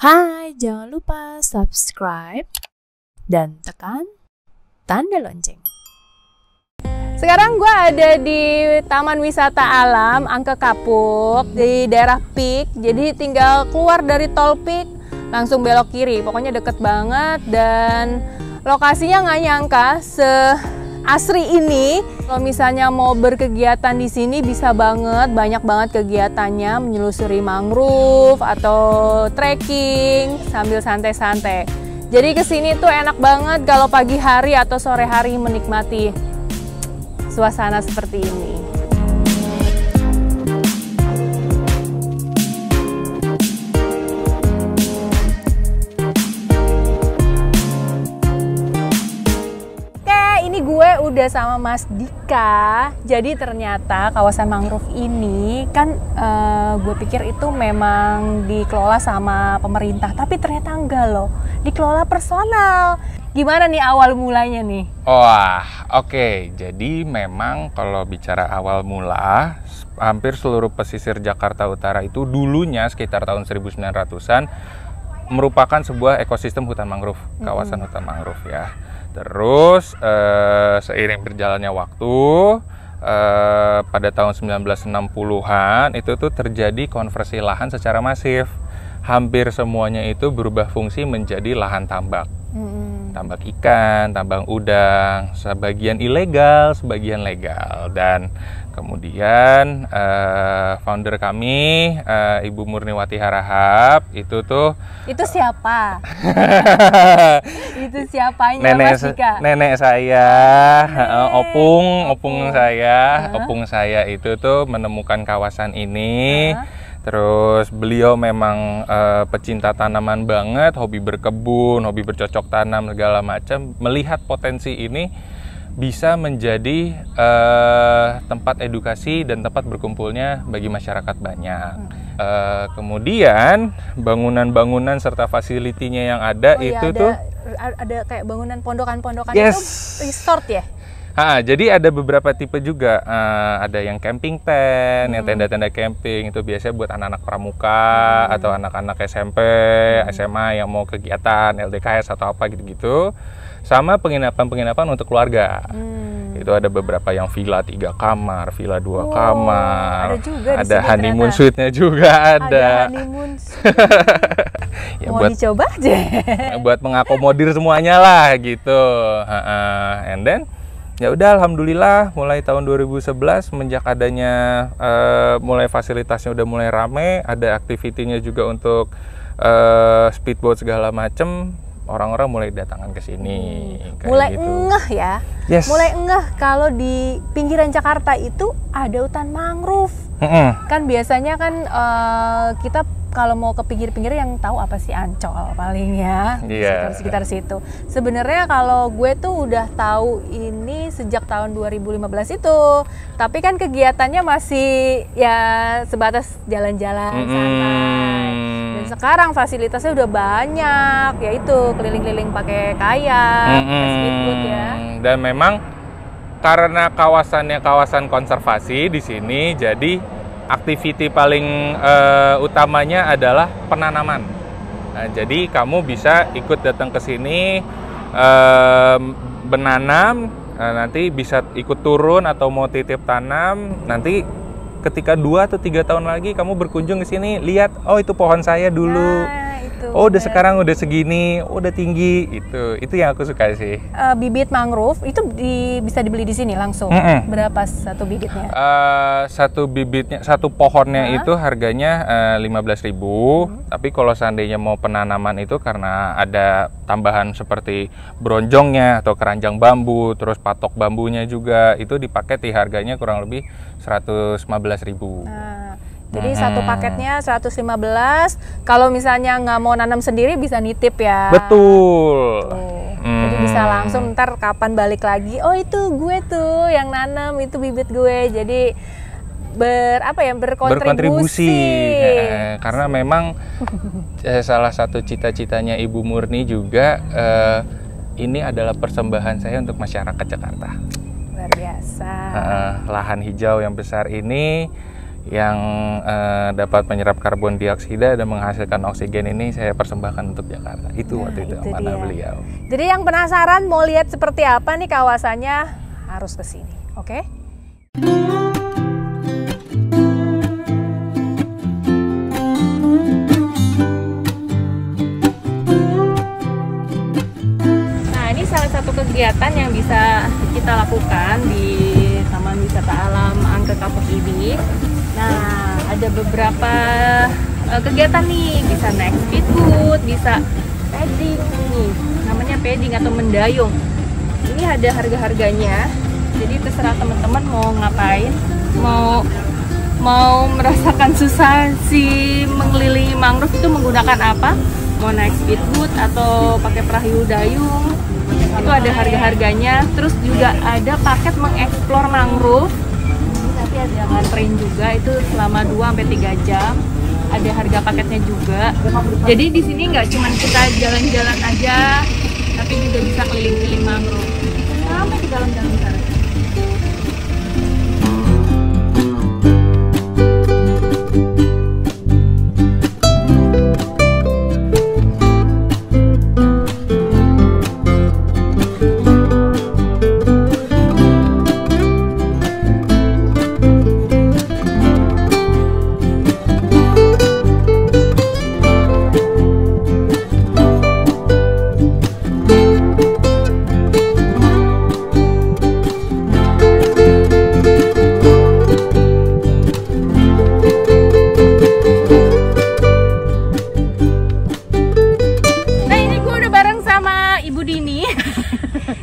Hai, jangan lupa subscribe dan tekan tanda lonceng. Sekarang gue ada di Taman Wisata Alam Angke Kapuk di daerah Pik. Jadi tinggal keluar dari tol Pik langsung belok kiri. Pokoknya deket banget dan lokasinya nggak nyangka asri ini. Kalau misalnya mau berkegiatan di sini bisa banget, banyak banget kegiatannya, menyelusuri mangrove atau trekking sambil santai-santai. Jadi kesini tuh enak banget kalau pagi hari atau sore hari menikmati suasana seperti ini. Ini gue udah sama Mas Dika. Jadi ternyata kawasan mangrove ini kan gue pikir itu memang dikelola sama pemerintah, tapi ternyata enggak loh, dikelola personal. Gimana nih awal mulanya nih? Wah, oke. Jadi memang kalau bicara awal mula, hampir seluruh pesisir Jakarta Utara itu dulunya sekitar tahun 1900-an merupakan sebuah ekosistem hutan mangrove, kawasan hutan mangrove ya. Terus seiring berjalannya waktu, pada tahun 1960-an itu tuh terjadi konversi lahan secara masif. Hampir semuanya itu berubah fungsi menjadi lahan tambak. Tambak ikan, tambang udang, sebagian ilegal, sebagian legal. Dan kemudian founder kami, Ibu Murniwati Harahap, itu siapa? Itu siapanya Mas Dika? Nenek saya, opung saya itu tuh menemukan kawasan ini. Terus beliau memang pecinta tanaman banget, hobi berkebun, hobi bercocok tanam segala macam. Melihat potensi ini bisa menjadi tempat edukasi dan tempat berkumpulnya bagi masyarakat banyak. Kemudian bangunan-bangunan serta fasilitinya yang ada ada kayak bangunan pondokan-pondokan. Itu resort ya? Jadi ada beberapa tipe juga, ada yang camping tent, yang tenda-tenda camping, itu biasanya buat anak-anak pramuka atau anak-anak SMP, SMA yang mau kegiatan, LDKS atau apa gitu-gitu. Sama penginapan-penginapan untuk keluarga. Itu ada beberapa yang villa 3 kamar, villa 2 kamar, ada honeymoon suite-nya juga ada. Honeymoon Ya, mau dicoba aja. Buat mengakomodir semuanya lah gitu. And then ya udah, alhamdulillah mulai tahun 2011 semenjak adanya mulai fasilitasnya udah mulai rame, ada aktivitinya juga untuk speedboat segala macem, orang-orang mulai datangan ke sini. Mulai gitu. ngeh ya. Yes. Mulai ngeh kalau di pinggiran Jakarta itu ada hutan mangrove. Kan biasanya kan kita kalau mau ke pinggir-pinggir yang tahu apa sih Ancol paling ya, sekitar situ. Sebenarnya kalau gue tuh udah tahu ini sejak tahun 2015 itu, tapi kan kegiatannya masih ya sebatas jalan-jalan santai. Dan sekarang fasilitasnya udah banyak, yaitu keliling-keliling pakai kayak, pakai speedboat ya. Dan memang karena kawasannya kawasan konservasi di sini, jadi aktiviti paling utamanya adalah penanaman. Nah, jadi kamu bisa ikut datang ke sini menanam, nanti bisa ikut turun atau mau titip tanam. Nanti ketika 2 atau 3 tahun lagi kamu berkunjung ke sini, lihat, oh itu pohon saya dulu. Oh udah sekarang udah segini, udah tinggi. Itu yang aku suka sih. Bibit mangrove itu bisa dibeli di sini langsung. Berapa satu bibitnya? Satu pohonnya itu harganya 15.000. Tapi kalau seandainya mau penanaman itu karena ada tambahan seperti bronjongnya atau keranjang bambu, terus patok bambunya juga, itu dipaketi harganya kurang lebih 115.000. Jadi satu paketnya 115. Kalau misalnya nggak mau nanam sendiri bisa nitip ya. Betul. Jadi bisa langsung ntar kapan balik lagi. Oh itu gue tuh yang nanam, itu bibit gue. Jadi berkontribusi. Karena memang salah satu cita-citanya Ibu Murni juga ini adalah persembahan saya untuk masyarakat Jakarta. Luar biasa. Lahan hijau yang besar ini yang dapat menyerap karbon dioksida dan menghasilkan oksigen ini saya persembahkan untuk Jakarta. Itu waktu itu amanah beliau. Jadi yang penasaran mau lihat seperti apa nih kawasannya harus ke sini, oke? Nah, ini salah satu kegiatan yang bisa kita lakukan di Taman Wisata Alam Angke Kapuk ini. Nah, ada beberapa kegiatan nih, bisa naik speedboat, bisa padding nih, namanya padding atau mendayung. Ini ada harga-harganya, jadi terserah teman-teman mau ngapain, mau merasakan sensasi mengelilingi mangrove itu menggunakan apa, mau naik speedboat atau pakai perahu dayung, itu ada harga-harganya. Terus juga ada paket mengeksplor mangrove, nanti ada yang nganterin juga, itu selama 2-3 jam. Ada harga paketnya juga. Jadi di sini nggak cuma kita jalan-jalan aja, tapi juga bisa keliling-keliling mangrove. Sampai ke dalam-dalam sana.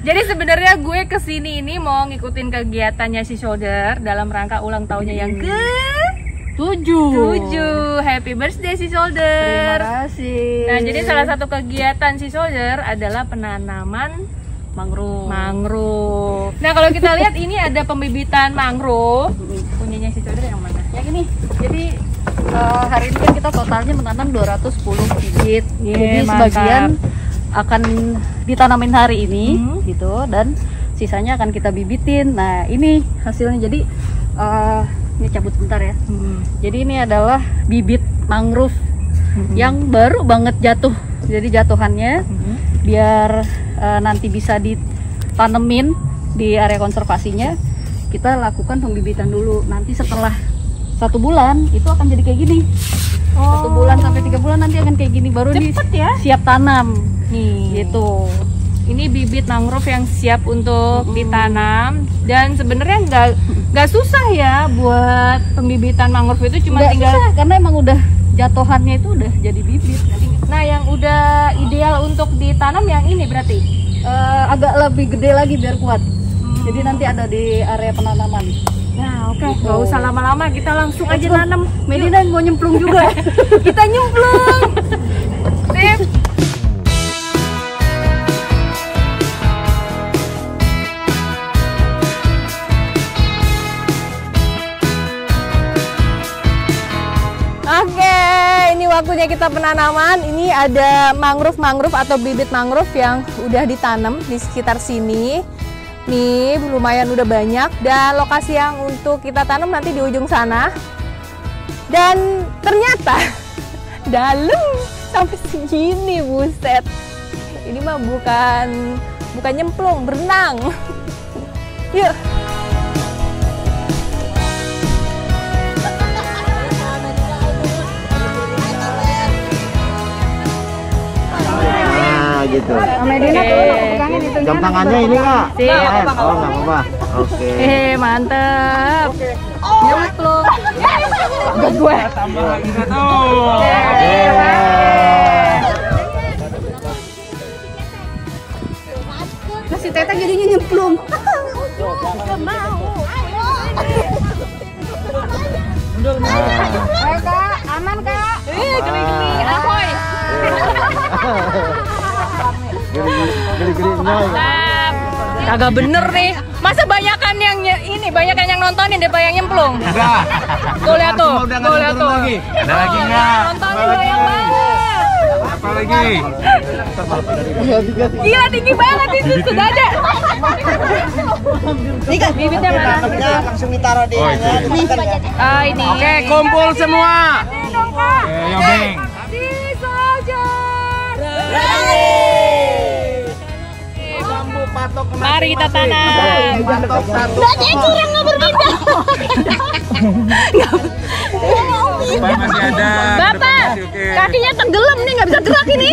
Jadi sebenarnya gue kesini ini mau ngikutin kegiatannya si Shoulder dalam rangka ulang tahunnya yang ke-7. Happy birthday si Shoulder. Terima kasih. Nah, jadi salah satu kegiatan si Shoulder adalah penanaman mangrove. Nah, kalau kita lihat ini ada pembibitan mangrove. Punyanya si Shoulder yang mana? Yang ini. Jadi hari ini kan kita totalnya menanam 210 bibit. Jadi sebagian akan ditanamin hari ini gitu, dan sisanya akan kita bibitin. Nah, ini hasilnya. Jadi ini cabut sebentar ya. Jadi ini adalah bibit mangrove yang baru banget jatuh. Jadi jatuhannya biar nanti bisa ditanemin di area konservasinya, kita lakukan pembibitan dulu. Nanti setelah 1 bulan itu akan jadi kayak gini. 1 bulan sampai 3 bulan nanti akan kayak gini, baru cepet ya, siap tanam nih gitu. Ini bibit mangrove yang siap untuk ditanam, dan sebenarnya nggak susah ya buat pembibitan mangrove itu, cuma tinggal susah, karena emang udah jatuhannya itu udah jadi bibit. Nah, yang udah ideal untuk ditanam yang ini berarti agak lebih gede lagi biar kuat. Jadi nanti ada di area penanaman. Nah, oke. Nggak usah lama-lama, kita langsung aja nanam. Medina mau nyemplung juga. Kita nyemplung. Sip. Oke, ini waktunya kita penanaman. Ini ada mangrove atau bibit mangrove yang udah ditanam di sekitar sini. Nih, lumayan udah banyak, dan lokasi yang untuk kita tanam nanti di ujung sana. Dan ternyata dalam sampai segini, buset. Ini mah bukan nyemplung, berenang. Yuk. Gitu. Medina tuh pegangin itu. Jam tangannya ini nggak? Sip. Oh, nggak apa-apa. Oke. Mantep. Nyemplung. Buat gue. Tambah lagi tuh. Nah, si Teta jadinya nyemplung. Gak mau. Ayo Kak, aman Kak. Geli-geli. Ahoy. Geli-geli nyoy. Kagak bener nih. Masa banyakan yang nontonin daripada yang nyemplung? Enggak. Tuh lihat tuh. Ada lagi nggak? Nontonin banyak banget. Apa lagi? Gila tinggi banget itu, sudah ada. Bibitnya mana? Langsung ditaruh di ini. Ah ini. Oke, kumpul semua. Ayo, Beng. bambu patok. Mari kita tanam. Patok satu. Berarti kurang nggak berpindah. Bapak masih ada. Bapak, kakinya tenggelam nih, nggak bisa gerak ini.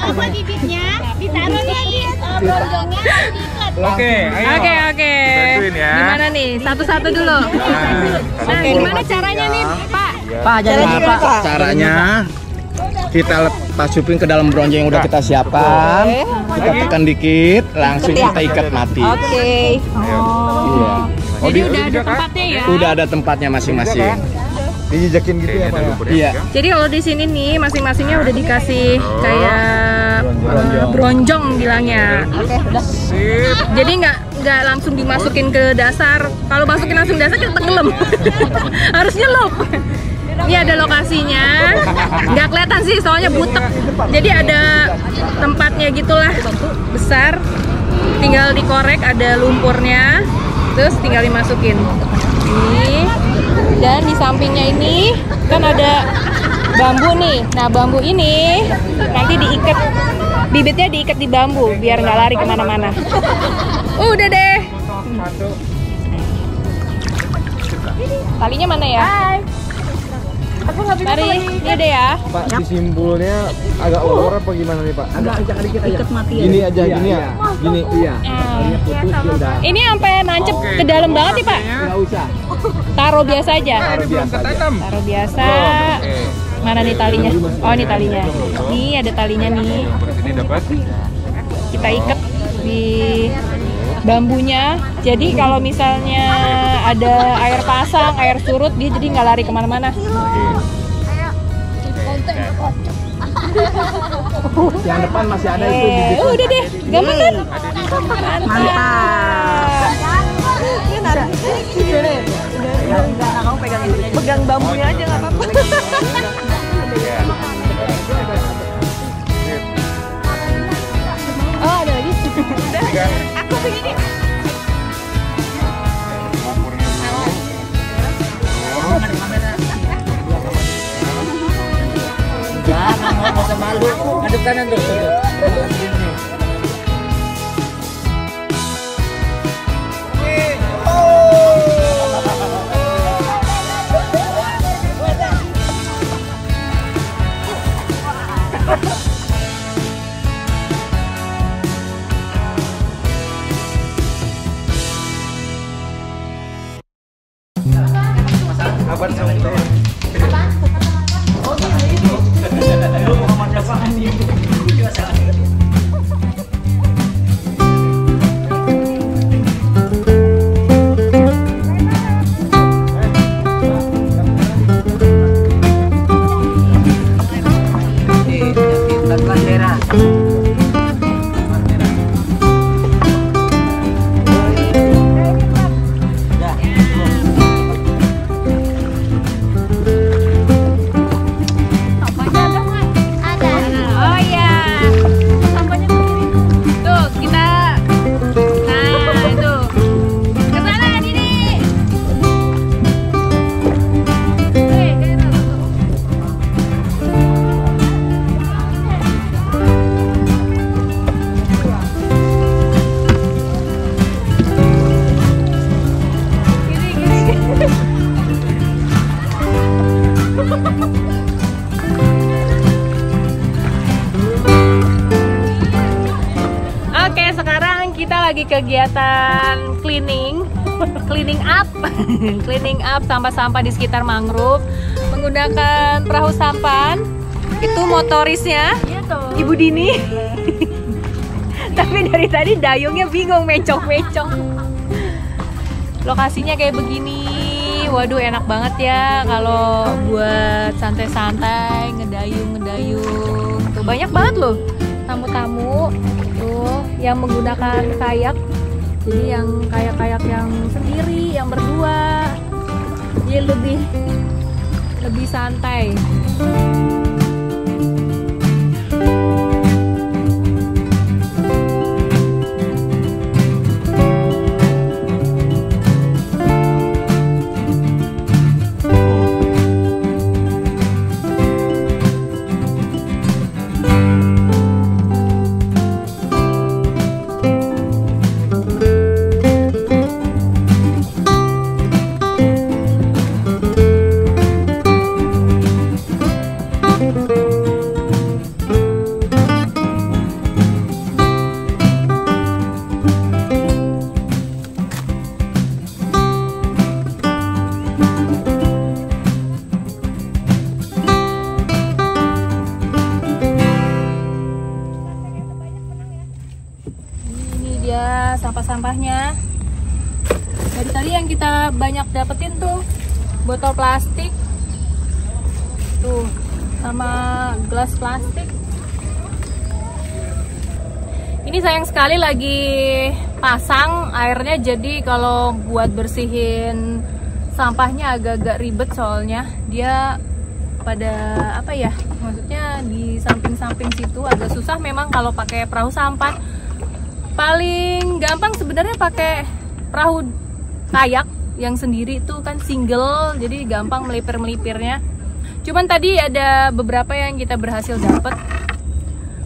Apa bibitnya ditaruhnya di bronjongnya diikat. Oke, ayo. Oke. Bantuin ya. Gimana nih? Satu-satu dulu. Nah, gimana caranya nih, Pak? Pak, caranya kita masukin ke dalam bronjong yang udah kita siapkan. Kita tekan dikit, langsung kita ikat mati. Oke. Iya. Jadi udah ada tempatnya ya? Udah ada tempatnya masing-masing. Dijejekin gitu ya, Pak? Iya. Jadi kalau di sini nih masing-masingnya udah dikasih kayak bronjong bilangnya. Sip. Jadi nggak langsung dimasukin ke dasar. Kalau masukin langsung dasar kita tenggelam. Harus nyelup. Ini ada lokasinya. Nggak kelihatan sih soalnya butek. Jadi ada tempatnya gitulah besar. Tinggal dikorek, ada lumpurnya. Terus tinggal dimasukin. Ini. Dan di sampingnya ini kan ada bambu nih. Nah bambu ini nanti diikat, bibitnya diikat di bambu biar nggak lari kemana-mana. Udah deh. Talinya mana ya? Mari, ini deh ya. Pak, si simpulnya agak olor apa gimana nih Pak? Agak dikit aja. Gini aja, gini ya. Gini. Iya. Ini sampai nancep ke dalam banget nih Pak. Enggak usah. Taruh biasa aja. Ini belum ketanam. Taruh biasa. Mana nih talinya? Oh ini talinya. Nih ada talinya nih. Ini dapat. Kita ikat di bambunya. Jadi kalau misalnya ada air pasang, air surut, dia jadi nggak lari kemana-mana. Yang depan masih ada itu bibit. Udah deh, gampang kan? Mantap. Pegang bambunya aja nggak apa-apa. Oh ada lagi. Aku begini. Jangan ngomong sama lu. Ngadep kanan tuh. Lagi kegiatan cleaning up cleaning up sampah-sampah di sekitar mangrove menggunakan perahu sampan. Itu motorisnya Ibu Dini. Tapi dari tadi dayungnya bingung mencong-mencong. Lokasinya kayak begini. Waduh enak banget ya kalau buat santai-santai ngedayung. Tuh banyak banget loh tamu-tamu tuh yang menggunakan kayak. Jadi yang kayak yang sendiri, yang berdua. Jadi lebih santai. Sampah-sampahnya dari tadi yang kita banyak dapetin tuh botol plastik tuh sama gelas plastik. Ini sayang sekali lagi pasang airnya, jadi kalau buat bersihin sampahnya agak-agak ribet soalnya dia pada apa ya, maksudnya di samping-samping situ agak susah memang kalau pakai perahu sampah. Paling gampang sebenarnya pakai perahu kayak yang sendiri tuh kan single, jadi gampang melipir-melipirnya. Cuman tadi ada beberapa yang kita berhasil dapet.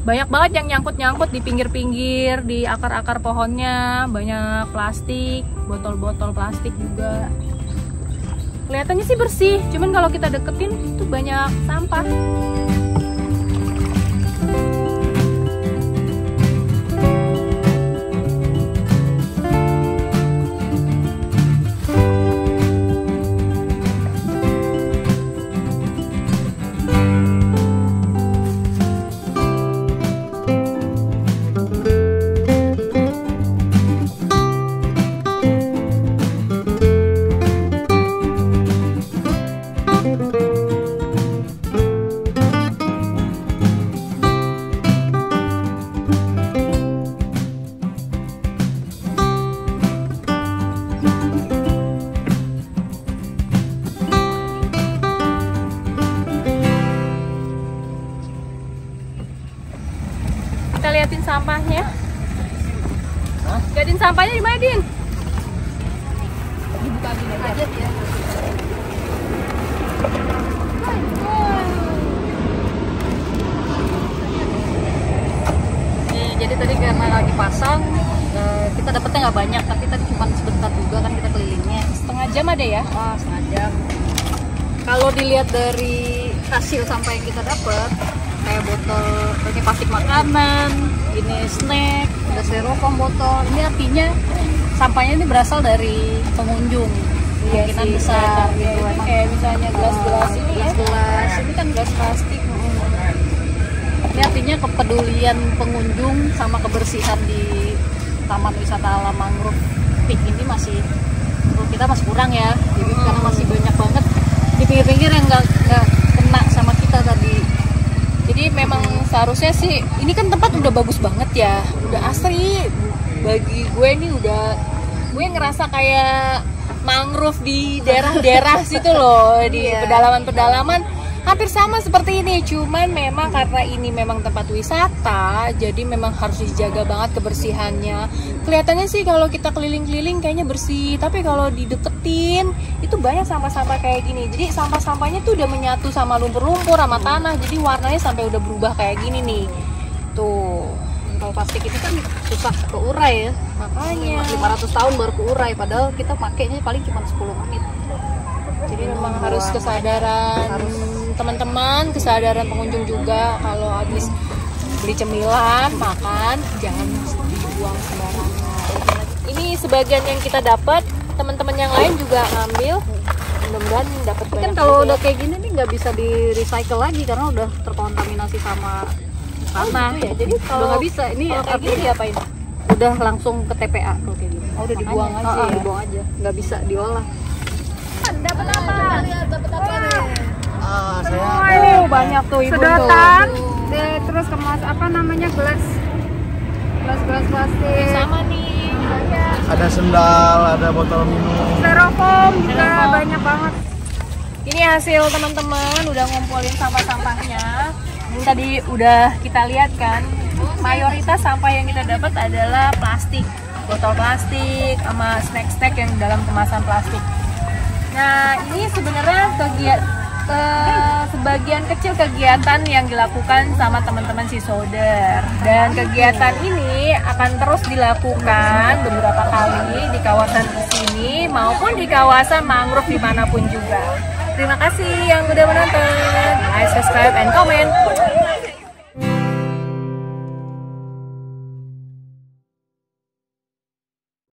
Banyak banget yang nyangkut-nyangkut di pinggir-pinggir, di akar-akar pohonnya, banyak plastik, botol-botol plastik juga. Kelihatannya sih bersih, cuman kalau kita deketin tuh banyak sampah. Kita liatin sampahnya. Liatin sampahnya di mana, Din? Dibuka gini aja ya. Jadi tadi karena lagi pasang, kita dapetnya nggak banyak, tapi tadi cuma sebentar juga kan kita kelilingnya. Setengah jam ada ya? Oh, setengah jam. Kalau dilihat dari hasil sampah yang kita dapat, kayak botol, ini plastik makanan, ini snack, ada styrofoam botol. Ini artinya sampahnya ini berasal dari pengunjung. Iya Kemungkinan sih, besar gitu. Ini kayak misalnya gelas-gelas ini ya. Gelas ini kan gelas plastik. Ini artinya kepedulian pengunjung sama kebersihan di Taman Wisata Alam Mangrove Peak ini masih, menurut kita masih kurang ya. Jadi karena masih banyak banget di pinggir-pinggir yang nggak kena sama kita tadi. Jadi memang seharusnya sih, ini kan tempat udah bagus banget ya, udah asri. Bagi gue nih gue ngerasa kayak mangrove di daerah-daerah situ loh, di pedalaman-pedalaman. Hampir sama seperti ini, cuman memang karena ini memang tempat wisata, jadi memang harus dijaga banget kebersihannya. Kelihatannya sih kalau kita keliling-keliling kayaknya bersih, tapi kalau dideketin itu banyak sampah-sampah kayak gini. Jadi sampah-sampahnya tuh udah menyatu sama lumpur-lumpur, sama tanah, jadi warnanya sampai udah berubah kayak gini nih. Tuh, kalau plastik itu kan susah keurai ya, makanya 500 tahun baru keurai, padahal kita pakainya paling cuma 10 menit. Jadi memang harus kesadaran teman-teman, kesadaran pengunjung juga, kalau habis beli cemilan, makan, jangan dibuang sembarangan. Ini sebagian yang kita dapat, teman-teman yang lain juga ngambil, mudah-mudahan dapat banyak. Kan kalau udah kayak gini nih nggak bisa di recycle lagi karena udah terkontaminasi sama tanah. Gitu ya? Jadi kalau udah nggak bisa. Ini kayak gini diapain? Udah langsung ke TPA kalau kayak gini. Oh, udah dibuang aja ya? Dibuang aja, nggak bisa diolah. Dapat apa? Saya banyak tuh ibu sedotan, terus kemas apa namanya gelas plastik, sama nih. Ada sendal, ada botol minum. styrofoam juga banyak banget. Ini hasil teman-teman udah ngumpulin sampah-sampahnya. Ini tadi udah kita lihat kan, mayoritas sampah yang kita dapat adalah plastik, botol plastik sama snack-snack yang dalam kemasan plastik. Nah, ini sebenarnya sebagian kecil kegiatan yang dilakukan sama teman-teman Cisoder, dan kegiatan ini akan terus dilakukan beberapa kali di kawasan sini maupun di kawasan mangrove dimanapun juga. Terima kasih yang udah menonton. Like, subscribe, and comment.